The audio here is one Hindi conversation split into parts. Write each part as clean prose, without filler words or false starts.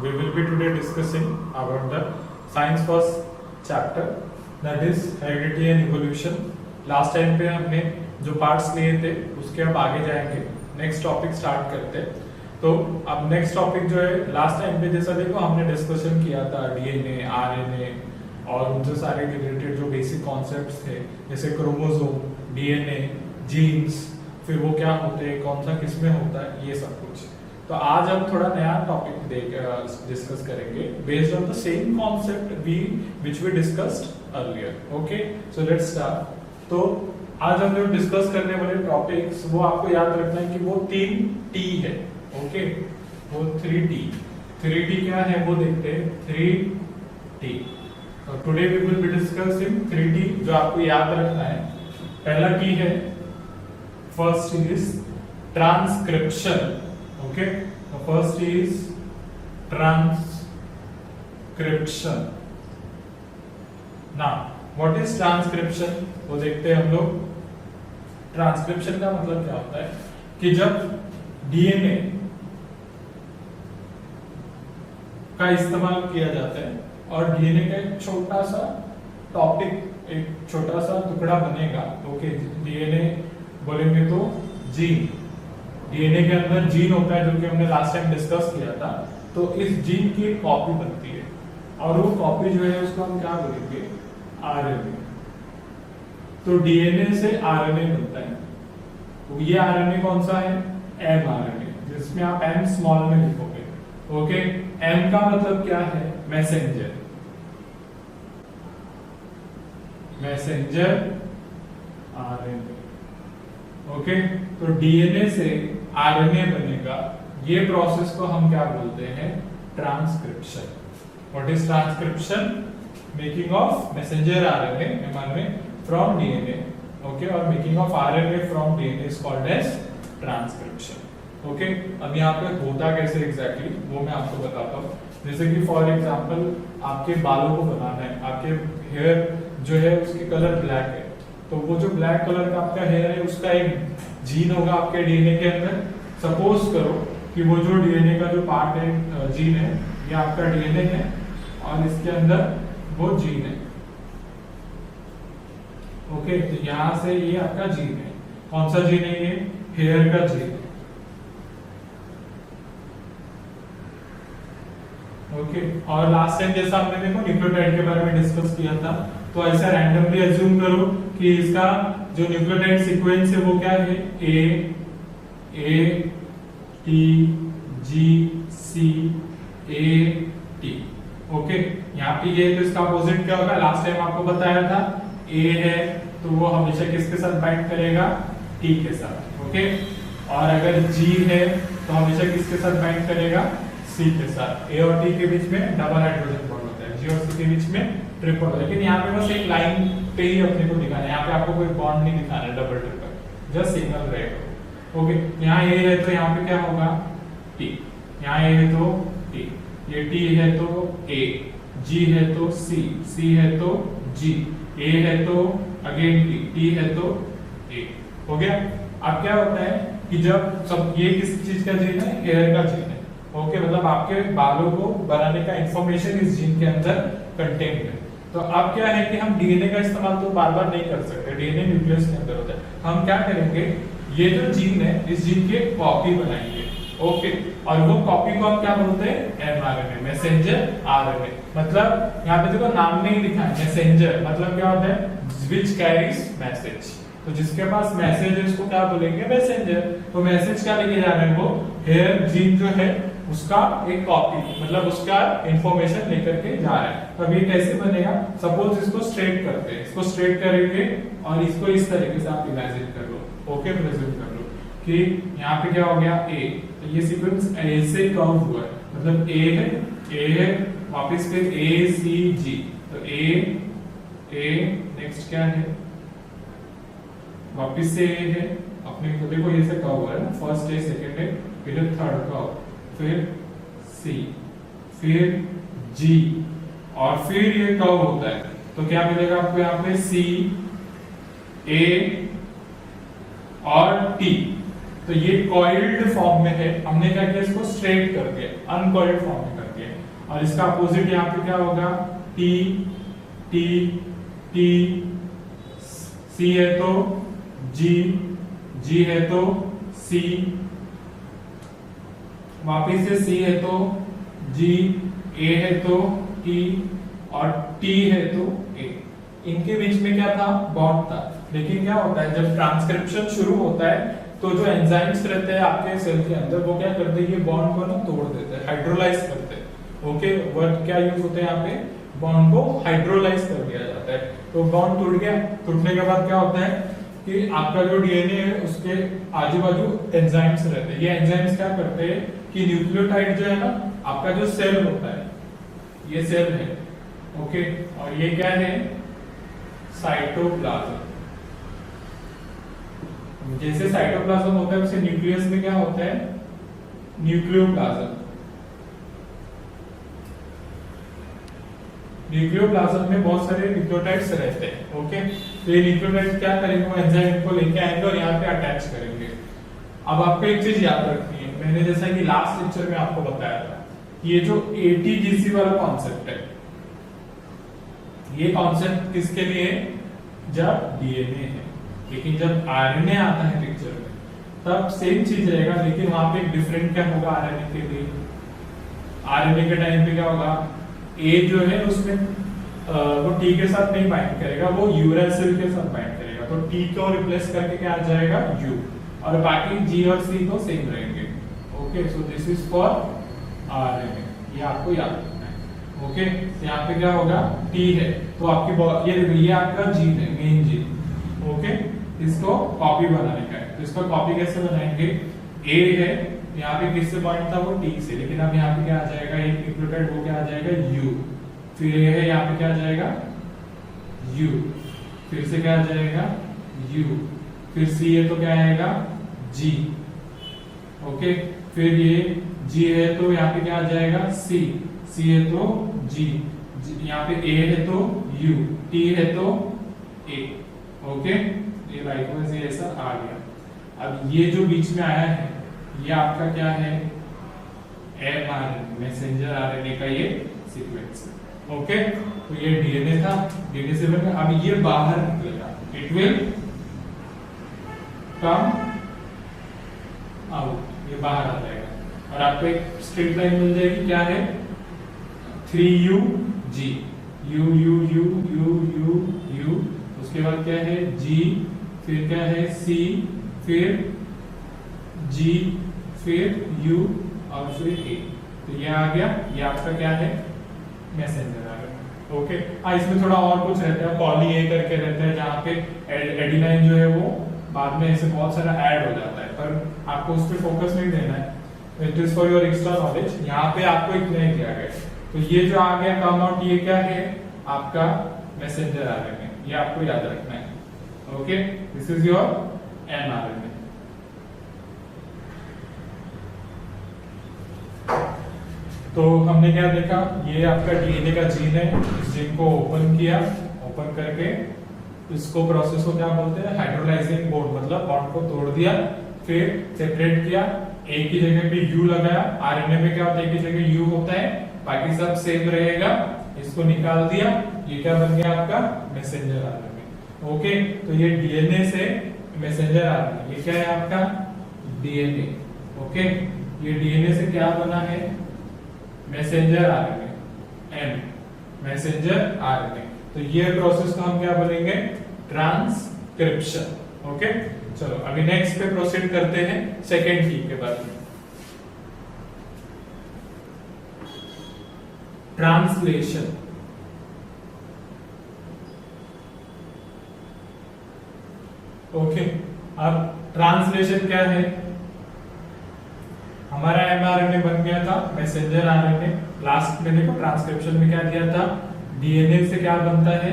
we will be today discussing about the science first chapter, that is heredity and evolution. Last time पे हमने जो पार्ट्स लिए थे उसके अब आगे जाएंगे, नेक्स्ट टॉपिक स्टार्ट करते हैं। तो अब नेक्स्ट टॉपिक जो है, लास्ट टाइम पे जैसा देखो हमने डिस्कशन किया था डीएनए, आरएनए और उनसे सारे रिलेटेड जो बेसिक कॉन्सेप्ट्स थे, जैसे क्रोमोसोम, डीएनए, जीन्स, फिर वो क्या होते हैं, कौन सा किसमें होता है, ये सब कुछ। तो आज हम थोड़ा नया टॉपिक डिस्कस करेंगे based on the same concept which we discussed earlier. Okay, so let's start. तो आज हम जो डिस्कस करने वाले टॉपिक्स, वो आपको याद रखना है कि वो 3 टी है। ओके, वो 3T। 3T क्या है वो देखते हैं। 3T। Today we will be discussing 3T, जो आपको याद रखना है। पहला टी है, first is transcription. Okay, the first is transcription. Now, what is transcription? वो देखते हैं हम लोग। ट्रांसक्रिप्शन का मतलब क्या होता है कि जब डीएनए का इस्तेमाल किया जाता है और डीएनए का एक छोटा सा टॉपिक, एक छोटा सा टुकड़ा बनेगा। ओके, डीएनए बोलेंगे तो जीन। डीएनए के अंदर जीन होता है, जो कि हमने लास्ट टाइम डिस्कस किया था। तो इस जीन की एक कॉपी बनती है और वो कॉपी जो है उसको हम क्या बोलेंगे, आरएनए। तो डीएनए से आरएनए बनता है। तो ये आरएनए कौन सा है, एमआरएनए, जिसमें आप एम स्मॉल में लिखोगे। ओके, एम का मतलब क्या है, मैसेंजर। Messenger RNA. ओके, तो डीएनए से आरएनए बनेगा। ये प्रोसेस को हम क्या बोलते हैं, transcription. What is transcription? Making of messenger RNA, mRNA from DNA. Okay, और making of RNA from DNA is called as transcription. Okay, अब यहाँ पे होता कैसे एग्जैक्टली वो मैं आपको बताता हूँ। जैसे कि फॉर एग्जांपल आपके बालों को बनाना है, आपके हेयर जो है उसकी कलर ब्लैक है, तो वो जो ब्लैक कलर का आपका हेयर है उसका एक जीन होगा आपके डीएनए के अंदर। सपोज करो कि वो जो डीएनए का जो पार्ट है, जीन है, ये आपका डीएनए है और इसके अंदर वो जीन है। ओके, तो यहां से ये आपका जीन है। कौन सा जीन है ये, हेयर का जीन है। ओके, और लास्ट टाइम जैसा हमने देखो न्यूक्लियोटाइड के बारे में डिस्कस किया था, तो ऐसा रैंडमली अज्यूम करो कि इसका जो न्यूक्लियोटाइड सीक्वेंस है वो क्या है, A T G C A T. Okay, यहाँ पे ये तो इसका अपोजिट क्या होगा, लास्ट टाइम आपको बताया था। ए है तो वो हमेशा किसके साथ बाइंड करेगा, टी के साथ। ओके, और अगर जी है तो हमेशा किसके साथ बाइंड करेगा, सी के साथ। ए और टी के बीच में डबल हाइड्रोजन बॉन्ड होता है, जी और सी के बीच में ट्रिपल। लेकिन यहाँ पे बस एक लाइन पे ही अपने को दिखाना है, यहाँ पे आपको कोई बॉन्ड नहीं दिखाना है डबल ट्रिपल, जस्ट सिंगल रहेगा। ओके, यहाँ ए है तो यहाँ पे क्या होगा, टी। यहाँ ए है तो टी, ये टी है तो ए, जी है तो सी, सी है तो जी, ए है तो अगेन टी, टी है तो ए। हो गया। अब क्या होता है कि जब सब ये किस चीज का जीन है, हेयर का जीन है। ओके, मतलब आपके बालों को बनाने का इंफॉर्मेशन इस जीन के अंदर कंटेन्ड है। तो अब क्या है कि हम डीएनए का इस्तेमाल तो बार बार नहीं कर सकते, डीएनए न्यूक्लियस के अंदर होता है। हम क्या करेंगे, ये जो जीन है इस जीन की कॉपी बनाएंगे। ओके, और वो कॉपी को हम क्या बोलते हैं, एमआरएनए, मैसेंजर आरएनए। मतलब यहाँ पे देखो नाम में ही लिखा है मैसेंजर, मतलब क्या होता है, व्हिच कैरीज मैसेज। तो जिसके पास मैसेज है उसको क्या बोलेंगे, मैसेंजर। तो मैसेज क्या लेके जा रहे हैं, वो हेयर जीन जो है उसका एक कॉपी, मतलब उसका इंफॉर्मेशन लेकर के जा रहा है। तो अब ये कैसे बनेगा, सपोज इसको स्ट्रेट करते हैं, इसको स्ट्रेट करेंगे और इसको इस तरीके से आप इमेजिन कर लो। ओके, प्रेजेंट कर लो कि यहाँ पे क्या हो गया, ए। तो ये सीक्वेंस ए से कर्व हुआ है, मतलब ए है, वापस फिर ए सी जी। तो ए नेक्स्ट क्या है, वापस से ए है, अपने को देखो ये से कर्व हुआ है ना, फर्स्ट ए, सेकंड ए, फिर थर्ड कर्व, फिर सी, फिर जी, और फिर ये कर्व होता है। तो क्या मिलेगा आपको यहाँ पे, सी ए और टी। तो ये कॉइल्ड फॉर्म में है, हमने क्या किया, इसको स्ट्रेट कर दिया, अनकॉइल्ड फॉर्म में कर दिया। और इसका अपोजिट यहाँ पे क्या होगा, टी टी टी, सी है तो जी, जी है तो सी, वापिस से सी है तो जी, ए है तो टी और टी है तो ए। इनके बीच में क्या था, बॉन्ड था। लेकिन क्या होता है जब ट्रांसक्रिप्शन शुरू होता है तो जो एंजाइम्स रहते हैं आपके सेल के अंदर वो क्या करते हैं, ये बॉन्ड को ना तोड़ देते हैं, हाइड्रोलाइज करते हैं। ओके, वर्ड क्या यूज होते हैं यहाँ पे, बॉन्ड को हाइड्रोलाइज कर दिया जाता है। तो बॉन्ड टूट गया, टूटने के बाद क्या होता है कि आपका जो डीएनए है उसके आजू बाजू एंजाइम्स रहते हैं। ये एंजाइम्स क्या करते हैं कि न्यूक्लियोटाइड जो है ना, आपका जो सेल होता है, ये सेल है, ओके, और ये क्या है, साइटोप्लाज्म। जैसे साइटोप्लाज्म होता है वैसे न्यूक्लियस में क्या होता है, न्यूक्लियोप्लाज्म। न्यूक्लियोप्लाज्म में बहुत सारे न्यूक्लियोटाइड्स रहते हैं। ओके, तो ये न्यूक्लियोटाइड्स क्या करेंगे, वो एंजाइम को लेके आएंगे और यहाँ पे अटैच करेंगे। अब आपको एक चीज याद रखनी है, मैंने जैसा कि लास्ट लेक्चर में आपको बताया था, ये जो एटीजीसी वाला कॉन्सेप्ट है, ये कॉन्सेप्ट किसके लिए, जब डीएनए है। लेकिन जब आरएनए आता है पिक्चर में तब सेम चीज रहेगा, लेकिन वहां पे एक डिफरेंट क्या होगा आरएनए के लिए। आरएनए के टाइम पे क्या होगा, ए जो है उसमें वो टी के साथ नहीं बाइंड करेगा, वो यूरेसिल के साथ बाइंड करेगा। तो टी को रिप्लेस करके क्या आ जाएगा, यू, और बाकी जी और सी तो सेम रहेंगे। Okay, so this is for RNA, ये आपको याद रखना है। ओके, यहाँ पे क्या होगा, टी है तो आपकी ये आपका जीन है, मेन जीन। ओके, इसको कॉपी बनाने का है, तो इसका कॉपी कैसे बनाएंगे, ए है यहाँ पे किससे बॉन्ड था, वो टी से, लेकिन अब यहाँ पे क्या आ जाएगा, एक न्यूक्लियोटाइड वो क्या आ जाएगा, यू, फिर ये है यहाँ पे क्या आ जाएगा, यू, फिर से क्या आ जाएगा, यू, फिर सी है तो क्या आएगा, जी। ओके, फिर ये जी है तो यहाँ पे क्या आ जाएगा, सी, सी है तो जी, यहाँ पे ए है तो यू, टी है तो ए। ओके, ये लाइकवाइज ये ऐसा आ गया। अब ये जो बीच में आया है ये आपका क्या है, एमआरएनए, मैसेंजर आरएनए का ये सीक्वेंस है। ओके, तो ये डीएनए था, डीएनए से बनकर अब ये बाहर निकलेगा, इट विल कम आउट, ये बाहर आ जाएगा और आपको एक स्ट्रेट लाइन मिल जाएगी, क्या है, 3UG, you you you you you you, उसके बाद क्या है, जी, फिर क्या है, सी, फिर जी, फिर यू और फिर ए। तो ये आ गया, ये आपका क्या है, मैसेंजर आ गया। ओके, इसमें थोड़ा और कुछ रहता है, पॉली ए करके रहता है, जहाँ पे एडिनाइन जो है वो बाद में ऐसे बहुत सारा ऐड हो जाता है, पर आपको उस पर फोकस नहीं देना है, it is for your extra knowledge. यहाँ पे आपको इतना ही दिया गया। तो ये जो आ गया कम आउट, ये क्या है, आपका मैसेंजर आरएनए, ये आपको याद रखना है। Okay, this is your mRNA. तो हमने क्या देखा, ये आपका डीएनए का जीन है, इस जीन को ओपन किया, ओपन करके इसको प्रोसेस को क्या बोलते हैं, हाइड्रोलाइजिंग बॉन्ड, मतलब बॉन्ड को तोड़ दिया, फिर सेपरेट किया, ए की जगह पे यू लगाया। आरएनए में क्या होता है, एक की जगह यू होता है, बाकी सब सेम रहेगा, इसको निकाल दिया, ये क्या बन गया आपका, मैसेंजर आरएनए। ओके, तो ये डीएनए से मैसेंजर आरएनए, ये क्या है आपका, डीएनए। ओके, ये डीएनए से क्या बना है, messenger RNA, M, messenger RNA. तो ये प्रोसेस को हम क्या बोलेंगे, ट्रांसक्रिप्शन। ओके, चलो अभी नेक्स्ट पे प्रोसीड करते हैं, सेकेंड की के बाद ट्रांसलेशन। ओके, अब ट्रांसलेशन क्या है, हमारा एमआरएनए बन गया था मैसेंजर आरएनए, लास्ट में देखो ट्रांसक्रिप्शन में क्या दिया था, डीएनए से क्या बनता है,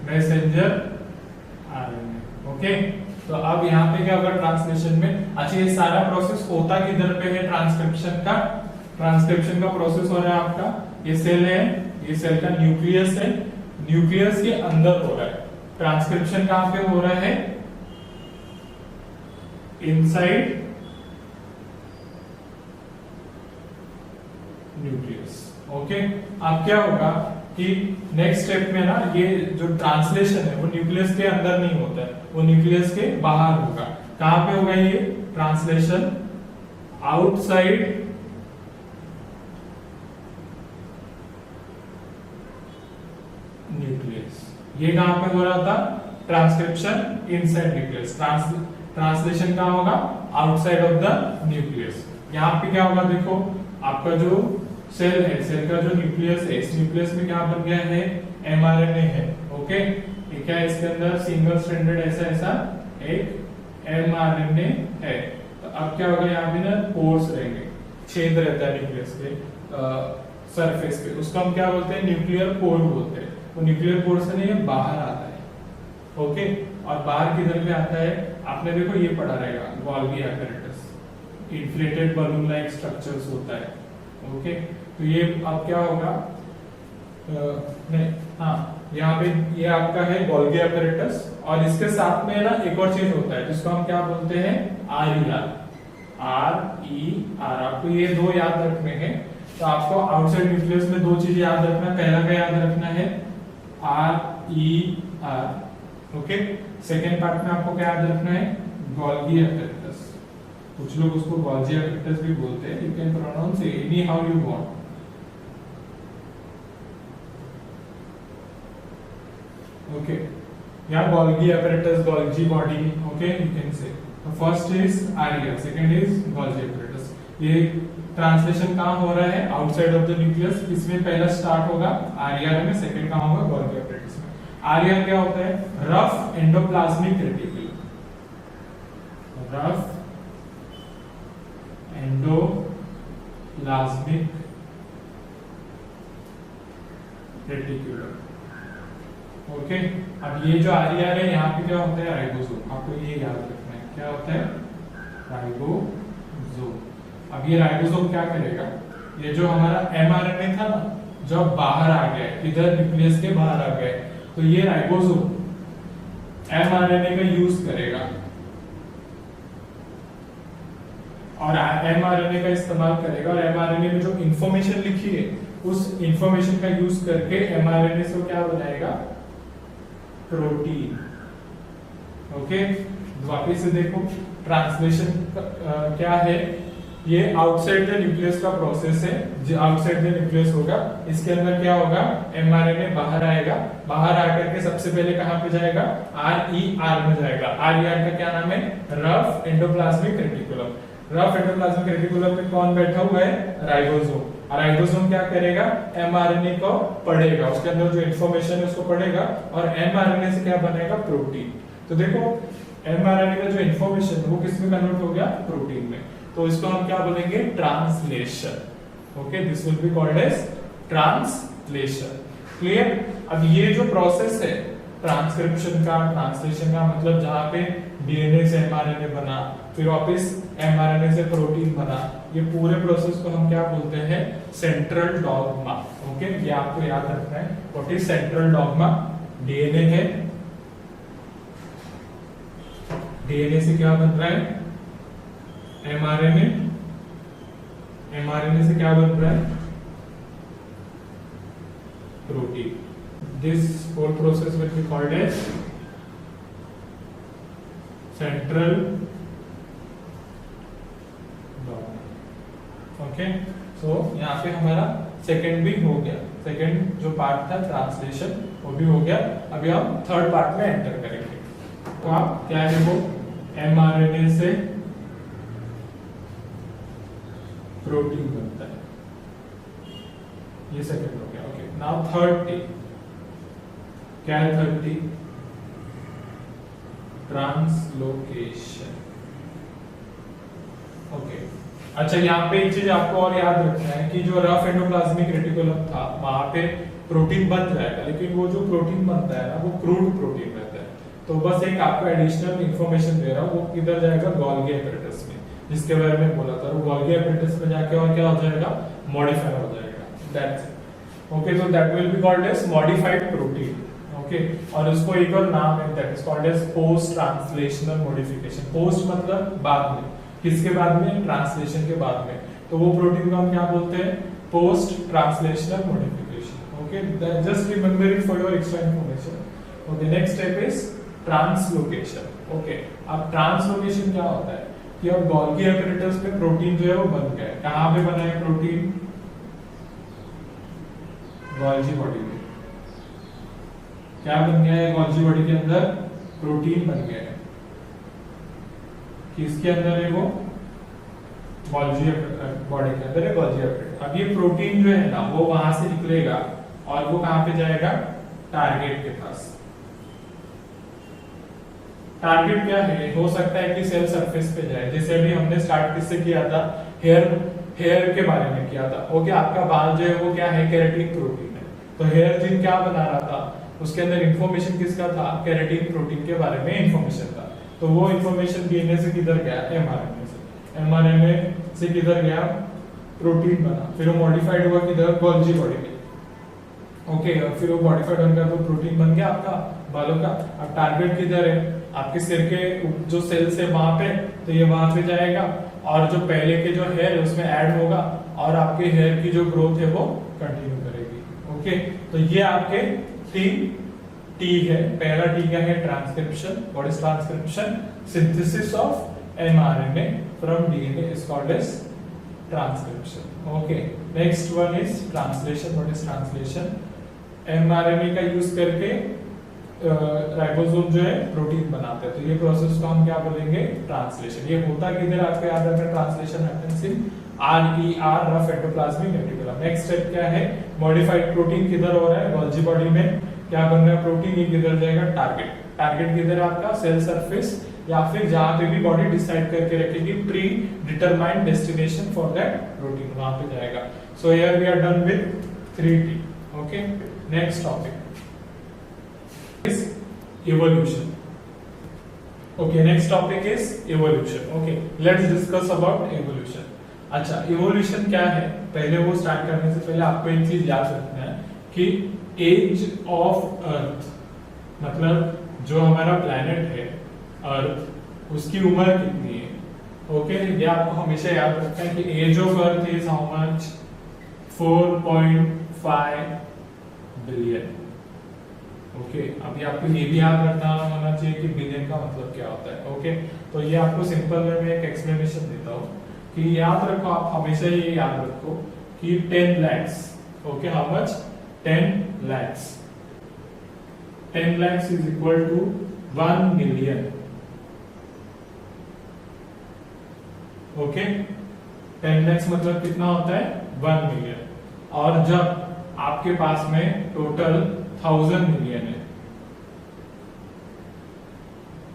मैसेंजर आरएनए। ओके, तो अब यहाँ पे क्या होगा ट्रांसलेशन में, अच्छा ये सारा प्रोसेस होता किधर पे है, ट्रांसक्रिप्शन का, ट्रांसक्रिप्शन का प्रोसेस हो रहा है आपका, ये सेल है, ये सेल का न्यूक्लियस है, न्यूक्लियस के अंदर हो रहा है। ट्रांसक्रिप्शन कहां पे हो रहा है, इनसाइड न्यूक्लियस। ओके, अब क्या होगा कि नेक्स्ट स्टेप में ना ये जो ट्रांसलेशन है वो न्यूक्लियस के अंदर नहीं होता है, वो न्यूक्लियस के बाहर होगा। कहां पे होगा ये ट्रांसलेशन? Outside nucleus. ये कहां पे हो रहा था? Transcription inside nucleus. ट्रांसलेशन कहां होगा? Outside of the nucleus. यहां पे क्या होगा? देखो आपका जो सेल है, सेल का जो न्यूक्लियस है, इस न्यूक्लियस में क्या बन गया है? एमआरएनए है। ओके, ये क्या है? इसके अंदर सिंगल स्ट्रैंडेड ऐसा एक एमआरएनए है। तो अब क्या होगा? यहाँ पे ना पोर्स रहेंगे, छेद रहता है न्यूक्लियस के सरफेस पे, उसको हम क्या बोलते हैं? न्यूक्लियर पोर बोलते हैं। वो न्यूक्लियर पोर से नहीं बाहर आता है। ओके, और बाहर किधर पे आता है? आपने देखो ये पढ़ा रहेगा, Golgi apparatus, inflated balloon like structures होता है। ओके, तो ये अब क्या होगा? नहीं, हाँ, यहाँ पे ये आपका है गोल्गी एपैरेटस, और इसके साथ में ना एक और चीज होता है जिसको हम क्या बोलते हैं? RER। RER, आपको ये दो याद रखने हैं। तो आपको आउटसाइड न्यूक्लियस में दो चीजें याद रखना। पहला क्या याद रखना है? RER। ओके, सेकेंड पार्ट में आपको क्या याद रखना है? Golgi apparatus. कुछ लोग उसको गोल्गी एपैरेटस भी बोलते हैं। You can pronounce any how you want. Okay, यहाँ Golgi apparatus, Golgi body, okay, you can say. First is RER, second is Golgi apparatus. ये ट्रांसलेशन कहाँ हो रहा है? Outside of the nucleus. इसमें पहला स्टार्ट होगा RER में, सेकंड कहाँ होगा? गोल्गी एपैरेटस में। RER क्या होता है? Rough endoplasmic reticulum. Rough endoplasmic reticulum. Okay, अब ये जो RER है, यहाँ पे क्या होता है? राइबोसोम। आपको ये याद रखना है, क्या होता है? राइबोसोम। अब ये राइबोसोम क्या करेगा? ये जो हमारा mRNA था ना, जब बाहर आ गया, इधर न्यूक्लियस के बाहर आ गया, तो ये राइबोसोम mRNA का यूज करेगा, और mRNA का इस्तेमाल करेगा, और mRNA में जो इंफॉर्मेशन लिखी है उस इंफॉर्मेशन का यूज करके mRNA से क्या बनाएगा? प्रोटीन। ओके, वापिस से देखो, ट्रांसलेशन क्या है? ये आउटसाइड द न्यूक्लियस का प्रोसेस है, जो आउटसाइड द न्यूक्लियस होगा। इसके अंदर क्या होगा? mRNA बाहर आएगा, बाहर आकर के सबसे पहले कहां पे जाएगा? RER में जाएगा। RER का क्या नाम है? Rough endoplasmic reticulum. Rough endoplasmic reticulum में कौन बैठा हुआ है? राइबोसोम। और राइबोसोम क्या करेगा? mRNA को पढ़ेगा, उसके अंदर जो इंफॉर्मेशन है उसको पढ़ेगा, और mRNA से क्या बनेगा? प्रोटीन। तो देखो mRNA का जो इंफॉर्मेशन है वो किस में कन्वर्ट हो गया? प्रोटीन में। तो इसको हम क्या बोलेंगे? Translation. Okay, this will be called as translation. Clear? अब ये जो प्रोसेस है ट्रांसक्रिप्शन का, ट्रांसलेशन का, मतलब जहां पे DNA से mRNA बना, फिर वापस mRNA से प्रोटीन बना, ये पूरे प्रोसेस को हम क्या बोलते हैं? Central dogma. ओके, ये आपको याद रखना है। What is central dogma? DNA है, DNA से क्या बन रहा है? mRNA। mRNA से क्या बन रहा है? Protein. This whole process will be called as central dogma. Okay, so यहाँ पे हमारा सेकंड भी हो गया। सेकंड जो पार्ट था ट्रांसलेशन वो भी हो गया। अभी हम थर्ड पार्ट में एंटर करेंगे। तो आप क्या है वो? mRNA से प्रोटीन बनता है, ये सेकंड हो गया। Okay, now third T. क्या है थर्ड टी? ट्रांसलोकेशन। ओके, अच्छा, यहाँ पे एक चीज आपको और याद रखना है कि जो रफ एंडोप्लाज्मिक रेटिकुलम था वहां पे प्रोटीन बन जाएगा, लेकिन वो जो प्रोटीन बनता है ना वो क्रूड प्रोटीन रहता है। तो बस एक आपको एडिशनल इंफॉर्मेशन दे रहा हूँ, वो किधर जाएगा? गोल्गी एपैरेटस में, जिसके बारे में बोला था। वो गोल्गी एपैरेटस में जाके और क्या हो जाएगा? मॉडिफाई हो जाएगा। That's okay, so that will be called as modified protein. Okay, और उसको एक और नाम है, that is called as post translational modification. Post मतलब बाद में, किसके बाद में? ट्रांसलेशन के बाद में। तो वो प्रोटीन को हम क्या बोलते हैं? post translational modification. Okay, just remember it for your extra information. Okay, next step is translocation. Okay, अब ट्रांसलोकेशन क्या होता है कि अब गोल्गी एपरेटस पे प्रोटीन जो है वो बन गया है। कहाँ पे बना है प्रोटीन? गोल्गी बॉडी में। क्या बन गया है गोल्गी बॉडी के अंदर? प्रोटीन बन गया है। किसके अंदर है वो? गोल्गी बॉडी के अंदर है गोल्गी एपरेटस। अब ये प्रोटीन जो है ना वो वहां से निकलेगा और वो कहां पे जाएगा? टारगेट के पास। टारगेट क्या है? हो सकता है कि सेल सरफेस पे जाए, जैसे अभी हमने स्टार्ट किससे किया था? हेयर के बारे में किया था। ओके, आपका बाल जो है वो क्या है? केराटिन प्रोटीन है। तो हेयर जिन क्या बना रहा था? उसके अंदर इंफॉर्मेशन किसका था? केराटिन प्रोटीन के बारे में इंफॉर्मेशन था। तो वो इंफॉर्मेशन डीएनए से किधर गया? एमआरएनए से। एमआरएनए से किधर गया? प्रोटीन बना, फिर वो मॉडिफाइड हुआ किधर? गोल्गी बॉडी में। ओके, और फिर वो मॉडिफाइड होकर तो प्रोटीन बन गया आपका बालों का। अब टारगेट किधर है? आपके सिर के जो सेल्स है वहां पे, तो ये वहां पे जाएगा और जो पहले के जो हेयर है उसमें ऐड होगा और आपके हेयर की जो ग्रोथ है वो कंटिन्यू करेगी। ओके, तो ये आपके 3 टी है। पहला टी क्या है? Transcription. What is transcription? Synthesis of mRNA from DNA is called as transcription. Okay, next one is translation. What is translation? MRNA का यूज करके राइबोसोम जो है प्रोटीन बनाते हैं। तो ये प्रोसेस को हम क्या बोलेंगे? ट्रांसलेशन। ये होता किधर? आपको याद रखना, translation happens in RER, rough endoplasmic reticulum. Next step क्या है? मॉडिफाइड प्रोटीन किधर हो रहा है? गोल्गी बॉडी में। क्या बन रहा है? प्रोटीन। ये किधर जाएगा? टारगेट। टारगेट किधर है आपका? सेल सरफेस, या फिर जहां पे भी बॉडी डिसाइड करके रखेगी predetermined destination for that protein, वहां पे जाएगा। So here we are done with 3T। Okay, next topic is evolution. Okay, next topic is evolution. Okay, let's discuss about evolution. अच्छा, evolution क्या है? पहले वो स्टार्ट करने से पहले आपको एक चीज याद रखना है कि एज ऑफ अर्थ, मतलब जो हमारा प्लैनेट है अर्थ, उसकी उम्र कितनी है? ओके, ये आपको हमेशा याद रखना है कि age of earth is how much? 4.5 billion. Okay, अभी आपको ये भी याद रखना होना चाहिए कि बिलियन का मतलब क्या होता है। ओके, तो ये आपको सिंपल वे में एक एक्सप्लेनेशन देता हूँ कि याद रखो, आप हमेशा ये याद रखो कि 10 lakhs। Okay, how much? 10 lakhs। 10 lakhs is equal to 1 million. Okay, 10 lakhs मतलब कितना होता है? 1 मिलियन। और जब आपके पास में टोटल 1000 मिलियन है,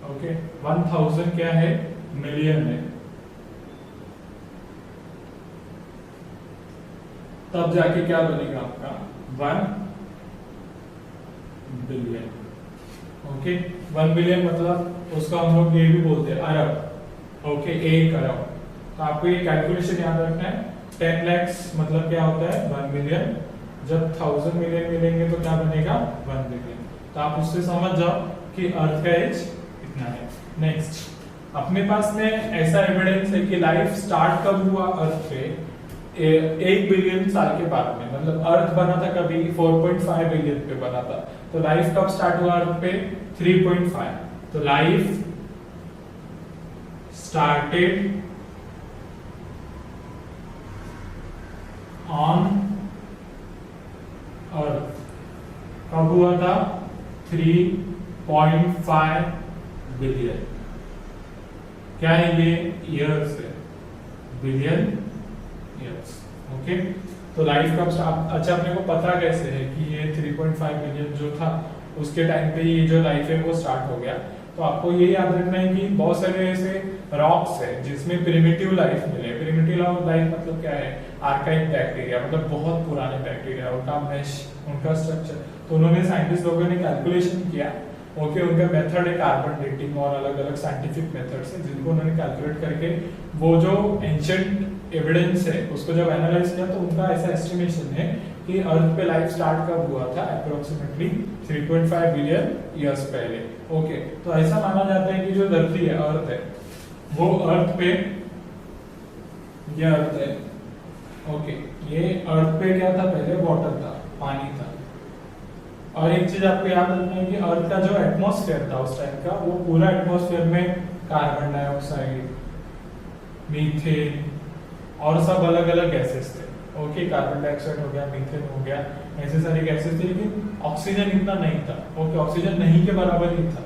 ओके, 1000 क्या है? मिलियन है, तब जाके क्या बनेगा आपका? 1 बिलियन। ओके, 1 बिलियन मतलब उसका हम लोग ये भी बोलते हैं अरब। ओके, 1 अरब। तो आपको ये कैलकुलेशन याद रखना है। 10 lakhs मतलब क्या होता है? 1 बिलियन। जब 1000 मिलियन मिलेंगे तो क्या बनेगा? 1 बिलियन। तो आप उससे समझ जाओ कि अर्थ का एज कितना है। नेक्स्ट, अपने पास में ऐसा एविडेंस है कि लाइफ स्टार्ट कब हुआ अर्थ पे? 1 बिलियन साल के बाद में। मतलब अर्थ बना था कभी? 4.5 बिलियन पे बना था। तो लाइफ कब स्टार्ट हुआ अर्थ पे? 3.5। तो लाइफ स्टार्टेड ऑन अर्थ कब हुआ था? 3.5 बिलियन। क्या है ये? ईयर्स है, बिलियन ईयर्स। ओके, तो लाइफ कब स्टार्ट? अच्छा, अपने को पता कैसे है कि ये 3.5 बिलियन जो था उसके टाइम पे ये जो लाइफ है वो स्टार्ट हो गया? तो आपको ये याद रखना है कि बहुत सारे ऐसे रॉक्स है जिसमें प्रिमिटिव लाइफ मिले। प्रिमिटिव लाइफ मतलब क्या है? आर्काइव बैक्टीरिया, मतलब बहुत पुराने बैक्टीरिया, उनका मैश, उनका स्ट्रक्चर। तो उन्होंने साइंटिस्ट लोगों ने कैलकुलेशन किया। ओके, उनका मेथड है कार्बन डेटिंग और अलग अलग साइंटिफिक मेथड्स हैं जिनको उन्होंने कैलकुलेट करके वो जो एंशिएंट एविडेंस है उसको जब एनालाइज किया तो उनका ऐसा एस्टिमेशन है कि अर्थ पे लाइफ स्टार्ट कब हुआ था? अप्रोक्सीमेटली 3.5 बिलियन ईयर्स पहले। ओके, तो ऐसा माना जाता है कि जो धरती है, अर्थ है, वो अर्थ पे, ये अर्थ है, ओके, ये अर्थ पे क्या था पहले, वाटर था, पानी था। और एक चीज आपको याद रखना है कि अर्थ का जो एटमॉस्फेयर था उस टाइम का, वो पूरा एटमॉस्फेयर में कार्बन डाइऑक्साइड, मीथेन और सब अलग अलग गैसेस थे। ओके, कार्बन डाइऑक्साइड हो गया, मीथेन हो गया, ऐसे सारी गैसेस थी, लेकिन ऑक्सीजन इतना नहीं था। ओके, ऑक्सीजन नहीं के बराबर ही था।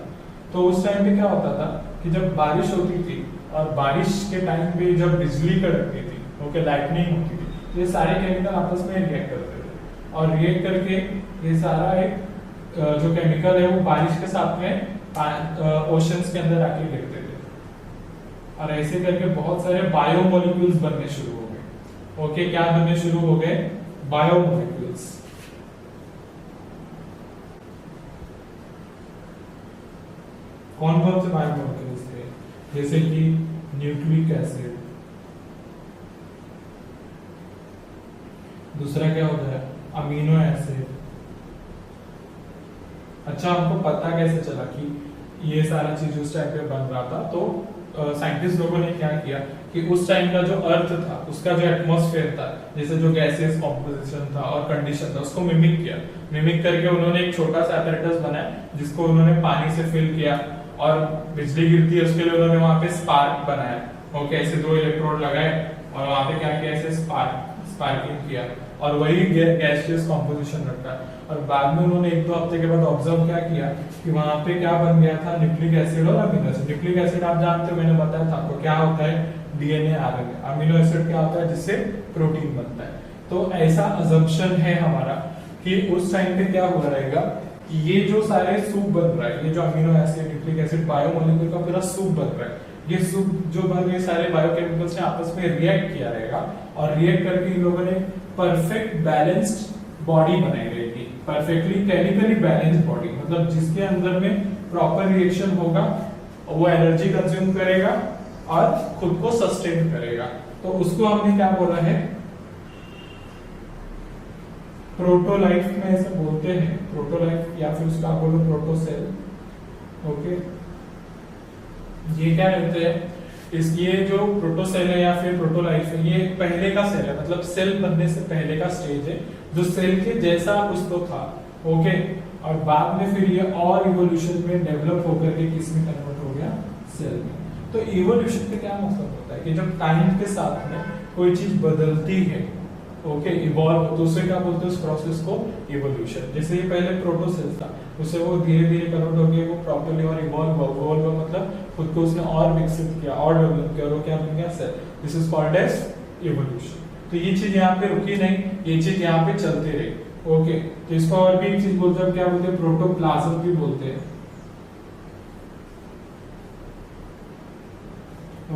तो उस टाइम पे क्या होता था कि जब बारिश होती थी और बारिश के टाइम पे जब बिजली कड़कती थी, ओके, लाइटनिंग होती थी, तो ये सारे केमिकल आपस में रिएक्ट करते थे और रिएक्ट करके ये सारा एक जो केमिकल है वो बारिश के साथ में ओशंस के अंदर आके गिरते थे और ऐसे करके बहुत सारे बायोमोलिक्यूल्स बनने शुरू हो गए। ओके, क्या बनने शुरू हो गए, बायोमोलिक्यूल्स। कौन कौन से बायोमोलिक्यूल्स थे, जैसे कि न्यूक्लिक एसिड, दूसरा क्या होता है, अमीनो एसिड। अच्छा, हमको पता कैसे चला कि ये सारा चीज उस टाइम पे बन रहा था? तो साइंटिस्ट लोगों ने क्या किया कि उस टाइम का जो अर्थ था, उसका जो एटमॉस्फेयर था, जैसे जो गैसेस कॉम्पोजिशन था और कंडीशन था, उसको मिमिक किया। मिमिक करके उन्होंने एक छोटा सा apparatus बनाया जिसको उन्होंने पानी से फिल किया और बिजली गिरती है उसके लिए उन्होंने वहां पे स्पार्क बनाया। ओके, ऐसे 2 इलेक्ट्रोड लगाए और वहां पे क्या किया, ऐसे स्पार्किंग किया और वही गैसियस कॉम्पोजिशन रखा। और बाद में उन्होंने 1-2 हफ्ते के बाद ऑब्जर्व क्या किया कि वहां पे क्या बन गया था, न्यूक्लिक एसिड और अमीनो एसिड। न्यूक्लिक एसिड आप जानते हो, मैंने बताया था आपको क्या होता है, डीएनए आरएनए। अमीनो एसिड क्या होता है, जिससे प्रोटीन बनता है। तो ऐसा अजम्पशन है हमारा कि उस टाइम पे क्या हो रहेगा, ये जो सारे सूप बन रहा है, ये जो amino acid, nucleic acid, biomolecule का पूरा सूप बन रहा है, ये सूप जो बन रहे सारे बायोकेमिकल्स ने आपस में रिएक्ट किया रहेगा और रिएक्ट करके इन लोगों ने परफेक्ट बैलेंस्ड बॉडी बनाई रहेगी। परफेक्टली केमिकली बैलेंस्ड बॉडी, मतलब जिसके अंदर में प्रॉपर रिएक्शन होगा, वो एनर्जी कंज्यूम करेगा और खुद को सस्टेन करेगा। तो उसको हमने क्या बोला है, प्रोटोलाइफ में ऐसे बोलते हैं, प्रोटोलाइफ या फिर उसका बोलो प्रोटोसेल। ओके, ये क्या रहते हैं, ये जो प्रोटोसेल है या फिर प्रोटोलाइफ है, ये पहले का सेल है, मतलब सेल बनने से पहले का स्टेज है, जो सेल के जैसा कुछ तो था। ओके, और बाद में फिर ये और इवोल्यूशन में डेवलप होकर के किस में कन्वर्ट हो गया, सेल में। तो इवोल्यूशन का क्या मतलब होता है कि जब टाइम के साथ में कोई चीज बदलती है, ओके, इवॉल्व, तो उसे क्या बोलते हैं, उस प्रोसेस को इवोल्यूशन। जैसे ये पहले प्रोटोसेल था, उससे वो धीरे धीरे कन्वर्ट हो गया, वो प्रॉपर्ली और इवॉल्व मतलब खुद को उसने और विकसित किया और डेवलप किया, और क्या बन गया, cell. This is called as evolution. तो ये चीज यहाँ पे रुकी नहीं, ये चीज यहाँ पे चलती रही। ओके, तो इसको और भी एक चीज बोलते हैं, क्या बोलते हैं, प्रोटोप्लाज्म भी बोलते हैं।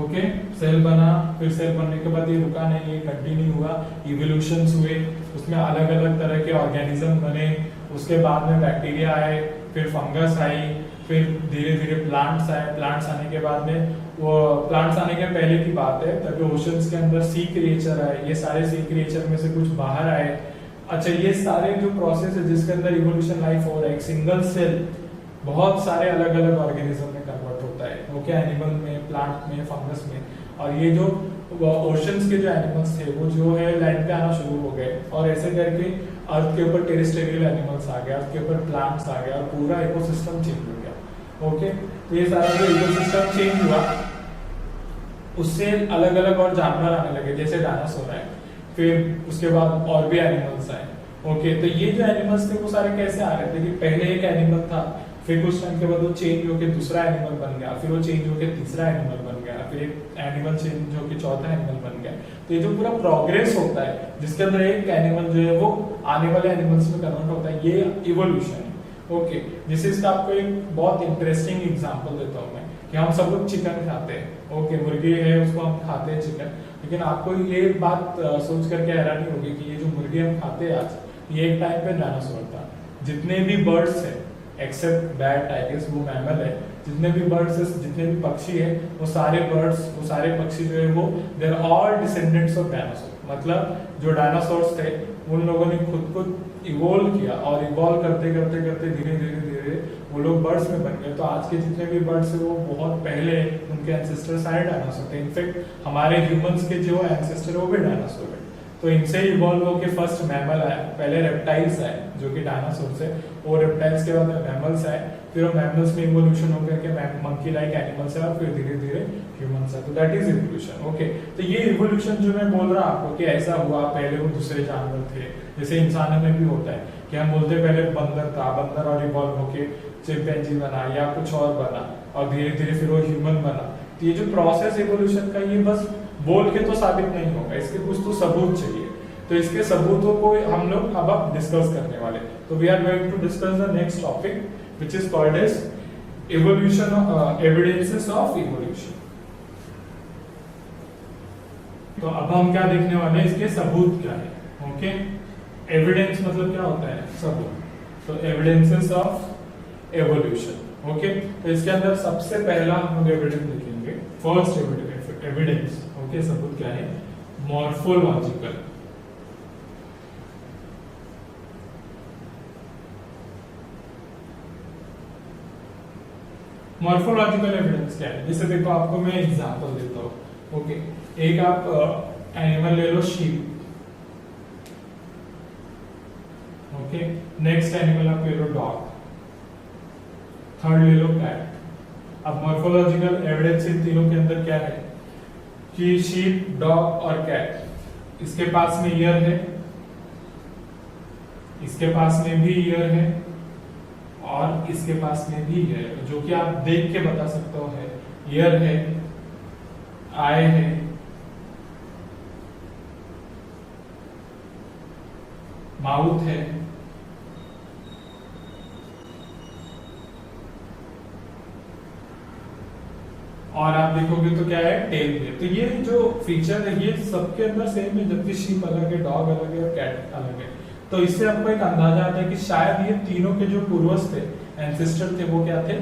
ओके, सेल बना, फिर सेल बनने के बाद ये रुका नहीं, ये कंटिन्यू हुआ, इवोल्यूशंस हुए, उसमें अलग अलग तरह के ऑर्गेनिज्म बने, उसके बाद में बैक्टीरिया आए, फिर फंगस आई, फिर धीरे धीरे प्लांट्स आए। प्लांट्स आने के बाद में, वो प्लांट्स आने के पहले की बात है, तभी ओशंस के अंदर सी क्रिएचर आए, ये सारे सी क्रिएचर में से कुछ बाहर आए। अच्छा, ये सारे जो प्रोसेस है जिसके अंदर इवोल्यूशन लाइफ हो रहा है, एक सिंगल सेल बहुत सारे अलग अलग ऑर्गेनिज्म में कन्वर्ट होता है। ओके, एनिमल में, प्लांट में, फंगस में। और ये जो ओशंस के जो एनिमल्स थे वो जो है लैंड पे आना शुरू हो गए, और ऐसे करके अर्थ के ऊपर टेरेस्ट्रियल एनिमल्स आ गए, अर्थ के ऊपर प्लांट्स आ गए, और पूरा इकोसिस्टम चेंज हो गया। ओके, तो ये सारा जो इकोसिस्टम चेंज हुआ, उससे अलग अलग और जानवर आने लगे, जैसे डायनासोर आए, फिर उसके बाद और भी एनिमल्स आए। ओके, तो ये जो एनिमल्स थे वो सारे कैसे आ रहे थे कि पहले एक एनिमल था, फिर कुछ टाइम के बाद वो चेंज होकर दूसरा एनिमल बन गया, फिर वो चेंज होकर तीसरा एनिमल बन गया, फिर एक एनिमल चेंज होकर चौथा एनिमल बन गया। तो ये जो पूरा प्रोग्रेस होता है, जिसके अंदर एक एनिमल जो है वो आने वाले एनिमल्स में कन्वर्ट होता है, ये इवोल्यूशन है। ओके, जिस इसका आपको एक बहुत इंटरेस्टिंग एग्जांपल देता हूँ मैं, कि हम सब लोग चिकन खाते हैं। ओके, मुर्गी है उसको हम खाते हैं चिकन, लेकिन आपको ये बात सोच करके हैरानी होगी कि ये जो मुर्गी हम खाते हैं आज, ये एक टाइम पे डायनासोर था। जितने भी बर्ड्स हैं एक्सेप्ट बैट, आई गेस वो मैमल है, जितने भी बर्ड्स है, जितने भी पक्षी है, वो सारे बर्ड्स, वो सारे पक्षी जो है वो they are all descendants of dinosaur. मतलब जो डायनासोर्स थे उन लोगों ने खुद को इवॉल्व किया, और इवॉल्व करते करते करते धीरे धीरे धीरे वो लोग बर्ड्स में बन गए। तो आज के जितने भी बर्ड्स है वो बहुत पहले उनके एंसेस्टर सारे डायनासोर थे। इनफैक्ट हमारे ह्यूमंस के जो एंसेस्टर है वो भी डायनासोर है। तो इनसे इवॉल्व होके फर्स्ट मैमल आया, पहले रेप्टाइल्स आए जो कि डायनासोर से, और रेप्टाइल्स के बाद मैमल्स आए, फिर वो मैमल्स में इवोल्यूशन होकर के मंकी लाइक एनिमल्स है, और फिर धीरे धीरे ह्यूमंस है। तो दैट इज इवोल्यूशन। ओके, तो ये इवोल्यूशन जो मैं बोल रहा आपको कि ऐसा हुआ, पहले वो दूसरे जानवर थे, जैसे इंसानों में भी होता है कि हम बोलते पहले बंदर था, बंदर और इवॉल्व होके चिंपैंजी बना या कुछ और बना, और धीरे धीरे फिर वो ह्यूमन बना। तो ये जो प्रोसेस इवोल्यूशन का, ये बस बोल के तो साबित नहीं होगा, इसके कुछ तो सबूत चाहिए। तो इसके सबूतों को हम लोग अब डिस्कस करने वाले। तो we are going to discuss the next topic which is called as evolution of evidences of evolution. तो अब हम क्या देखने वाले हैं, इसके सबूत क्या है। ओके, एविडेंस मतलब क्या होता है, सबूत। तो एविडेंसेस ऑफ एवोल्यूशन। ओके, तो इसके अंदर सबसे पहला हम लोग एविडेंस देखेंगे, फर्स्ट एविडेंस। ओके, सबूत क्या है, मॉर्फोलॉजिकल। मॉर्फोलॉजिकल एविडेंस क्या है, जैसे देखो आपको मैं एग्जांपल देता हूं। ओके, एक आप एनिमल ले लो, शीप। ओके, नेक्स्ट एनिमल आप ले लो, डॉग। थर्ड ले लो, कैट। अब मॉर्फोलॉजिकल एविडेंस इन तीनों के अंदर क्या है कि शीप, डॉग और कैट, इसके पास में ईयर है, इसके पास में भी ईयर है, और इसके पास में भी है, जो कि आप देख के बता सकते हो है। ईयर है, आई है, माउथ है, और आप देखोगे तो क्या है, टेल है। तो ये जो फीचर है ये सबके अंदर सेम है, जबकि शीप अलग है, डॉग अलग है और कैट अलग है। तो इससे आपको एक अंदाजा आता है कि शायद ये तीनों के जो पूर्वज थे, एंसेस्टर थे, वो क्या थे,